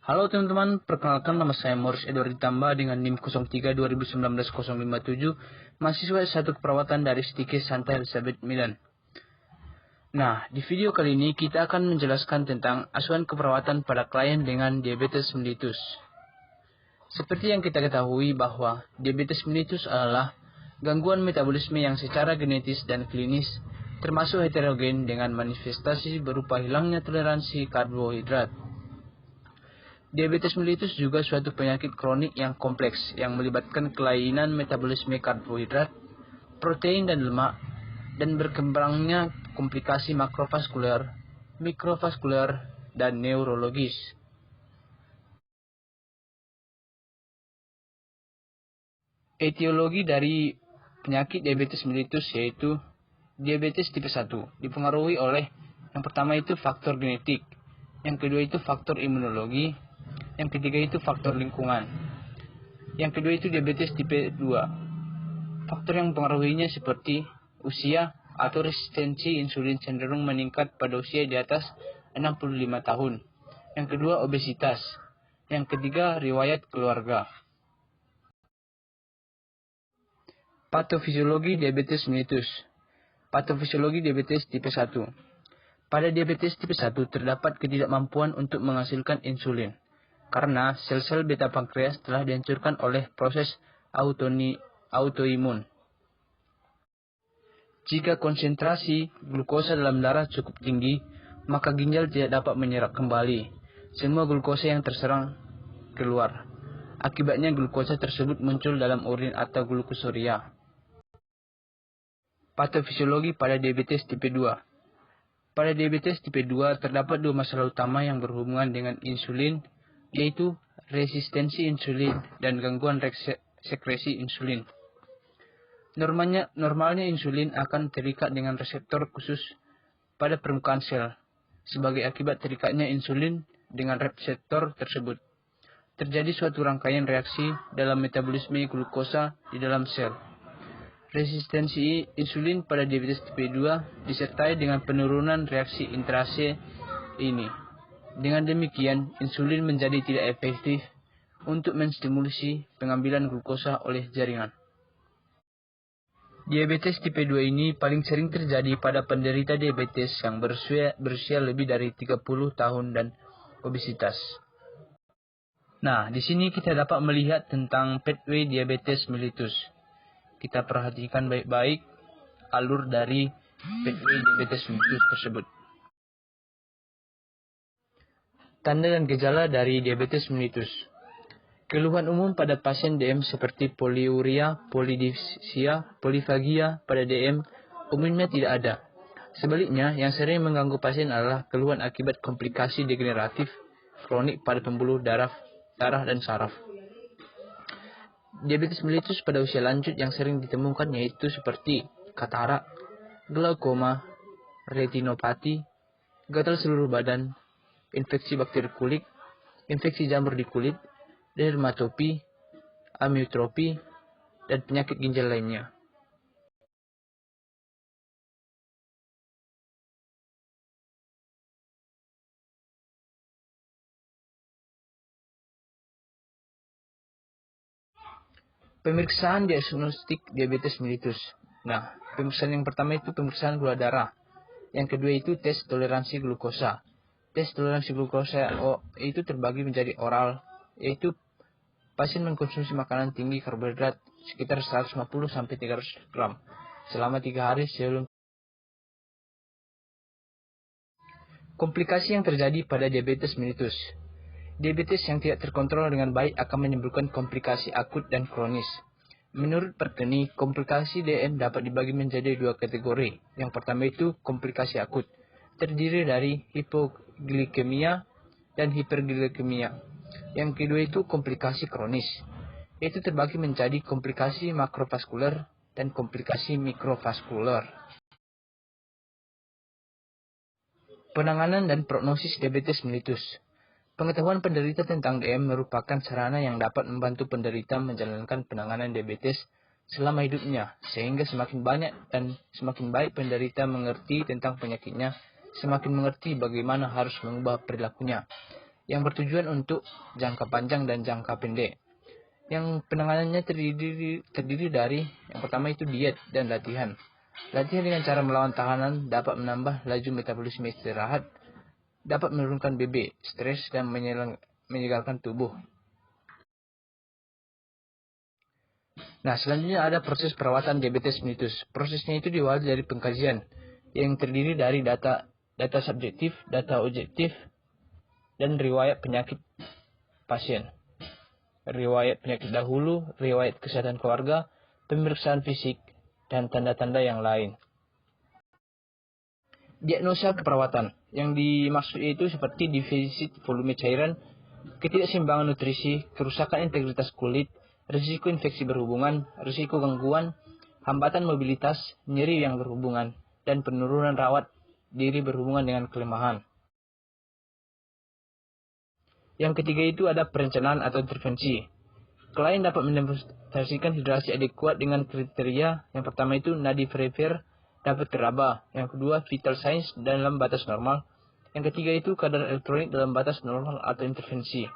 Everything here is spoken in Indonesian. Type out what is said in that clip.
Halo teman-teman, perkenalkan nama saya Morris Edward Ditambah dengan NIM 03 2019 057, mahasiswa S1 keperawatan dari Stikes Santa Elizabeth Milan. Nah, di video kali ini kita akan menjelaskan tentang asuhan keperawatan pada klien dengan diabetes mellitus. Seperti yang kita ketahui bahwa diabetes mellitus adalah gangguan metabolisme yang secara genetis dan klinis termasuk heterogen dengan manifestasi berupa hilangnya toleransi karbohidrat. Diabetes mellitus juga suatu penyakit kronik yang kompleks yang melibatkan kelainan metabolisme karbohidrat, protein dan lemak, dan berkembangnya komplikasi makrovaskuler, mikrovaskuler, dan neurologis. Etiologi dari penyakit diabetes mellitus yaitu diabetes tipe 1 dipengaruhi oleh yang pertama itu faktor genetik, yang kedua itu faktor imunologi, yang ketiga itu faktor lingkungan. Yang kedua itu diabetes tipe 2. Faktor yang mempengaruhinya seperti usia atau resistensi insulin cenderung meningkat pada usia di atas 65 tahun. Yang kedua obesitas. Yang ketiga riwayat keluarga. Patofisiologi diabetes mellitus. Patofisiologi diabetes tipe 1. Pada diabetes tipe 1 terdapat ketidakmampuan untuk menghasilkan insulin karena sel-sel beta pankreas telah dihancurkan oleh proses autoimun. Jika konsentrasi glukosa dalam darah cukup tinggi, maka ginjal tidak dapat menyerap kembali semua glukosa yang terserang keluar. Akibatnya glukosa tersebut muncul dalam urin atau glukosuria. Patofisiologi pada diabetes tipe 2. Pada diabetes tipe 2 terdapat dua masalah utama yang berhubungan dengan insulin, yaitu resistensi insulin dan gangguan sekresi insulin. Normalnya insulin akan terikat dengan reseptor khusus pada permukaan sel. Sebagai akibat terikatnya insulin dengan reseptor tersebut, terjadi suatu rangkaian reaksi dalam metabolisme glukosa di dalam sel. Resistensi insulin pada diabetes tipe 2 disertai dengan penurunan reaksi intrase ini. Dengan demikian, insulin menjadi tidak efektif untuk menstimulasi pengambilan glukosa oleh jaringan. Diabetes tipe 2 ini paling sering terjadi pada penderita diabetes yang berusia lebih dari 30 tahun dan obesitas. Nah, di sini kita dapat melihat tentang pathway diabetes mellitus. Kita perhatikan baik-baik alur dari pathway diabetes mellitus tersebut. Tanda dan gejala dari diabetes mellitus. Keluhan umum pada pasien DM seperti poliuria, polidipsia, polifagia pada DM umumnya tidak ada. Sebaliknya, yang sering mengganggu pasien adalah keluhan akibat komplikasi degeneratif kronik pada pembuluh darah dan saraf. Diabetes mellitus pada usia lanjut yang sering ditemukan yaitu seperti katarak, glaukoma, retinopati, gatal seluruh badan, infeksi bakteri kulit, infeksi jamur di kulit, dermatopi, amiotropi, dan penyakit ginjal lainnya. Pemeriksaan diagnostik diabetes mellitus. Nah, pemeriksaan yang pertama itu pemeriksaan gula darah. Yang kedua itu tes toleransi glukosa. Tes toleransi glukosa itu terbagi menjadi oral, yaitu pasien mengkonsumsi makanan tinggi karbohidrat sekitar 150-300 gram selama 3 hari sebelum. Komplikasi yang terjadi pada diabetes mellitus. Diabetes yang tidak terkontrol dengan baik akan menimbulkan komplikasi akut dan kronis. Menurut Perkeni, komplikasi DM dapat dibagi menjadi dua kategori. Yang pertama itu komplikasi akut, terdiri dari hipoglikemia dan hiperglikemia. Yang kedua itu komplikasi kronis, yaitu terbagi menjadi komplikasi makrovaskuler dan komplikasi mikrovaskuler. Penanganan dan prognosis diabetes mellitus. Pengetahuan penderita tentang DM merupakan sarana yang dapat membantu penderita menjalankan penanganan diabetes selama hidupnya, sehingga semakin banyak dan semakin baik penderita mengerti tentang penyakitnya, semakin mengerti bagaimana harus mengubah perilakunya. yang bertujuan untuk jangka panjang dan jangka pendek. Yang penanganannya terdiri dari yang pertama itu diet dan latihan. Latihan dengan cara melawan tahanan dapat menambah laju metabolisme istirahat, dapat menurunkan BB, stres, dan menyegarkan tubuh. Nah, selanjutnya ada proses perawatan diabetes mellitus. Prosesnya itu diawali dari pengkajian yang terdiri dari data subjektif, data objektif, dan riwayat penyakit pasien. Riwayat penyakit dahulu, riwayat kesehatan keluarga, pemeriksaan fisik, dan tanda-tanda yang lain. Diagnosa keperawatan yang dimaksud itu seperti defisit volume cairan, ketidakseimbangan nutrisi, kerusakan integritas kulit, risiko infeksi berhubungan, risiko gangguan, hambatan mobilitas, nyeri yang berhubungan, dan penurunan rawat diri berhubungan dengan kelemahan. Yang ketiga itu ada perencanaan atau intervensi. Klien dapat mendemonstrasikan hidrasi adekuat dengan kriteria yang pertama itu nadi peripher dapat teraba, yang kedua vital signs dalam batas normal, yang ketiga itu kadar elektrolit dalam batas normal atau intervensi.